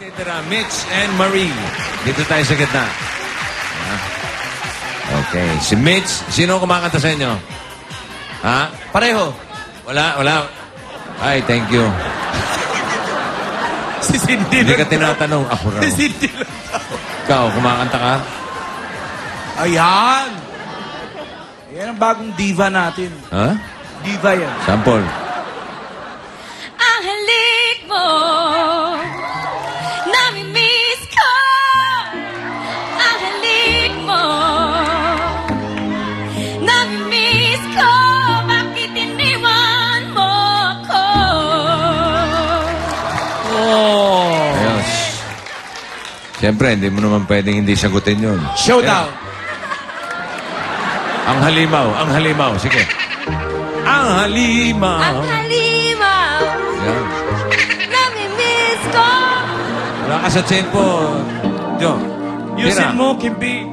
Titira, Mitch and Marie. Dito tayo sa gitna. Okay. Si Mitch, sino kumakanta sa inyo? Ha? Pareho. Wala. Ay, thank you. Si Cindy Hindi ka lang. tinatanong. Ako raw. Si Cindy lang. Ikaw, kumakanta ka? Ayan. Yan ang bagong diva natin. Ha? Diva yan. Sample. Ang halik mo, nami-miss ko. Ang halik mo, nami-miss ko. Bakit iniwan mo ko? Oh. Ayos. Siyempre, hindi mo naman pwedeng hindi sagutin yun. Showdown. Ang halimaw. Sige. Ang halimaw. Ang halimaw, Yan. nami-miss ko. Wala ka sa tempo, Jo. Yusin mo, Kimby.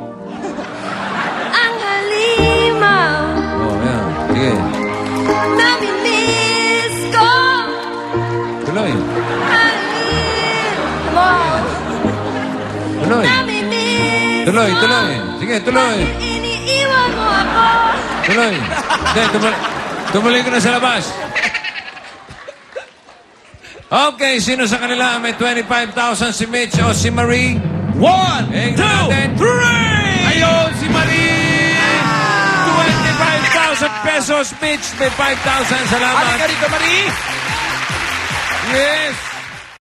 Ang halimaw, Oh, yan. Sige. nami-miss ko. Tuloy. Halimaw, Tuloy. nami-miss Tuloy. ko. Sige, tuloy. Bakit iniiwan mo ako? Tuloy. Hindi, tumuloy ka na sa labas. Okay, sino sa kanila may 25,000? Si Mitch o si Marie? 1, 2, 3! Ayun, si Marie! 25,000 pesos. Mitch, may 5,000. Salamat. Halika rito, Marie! Yes!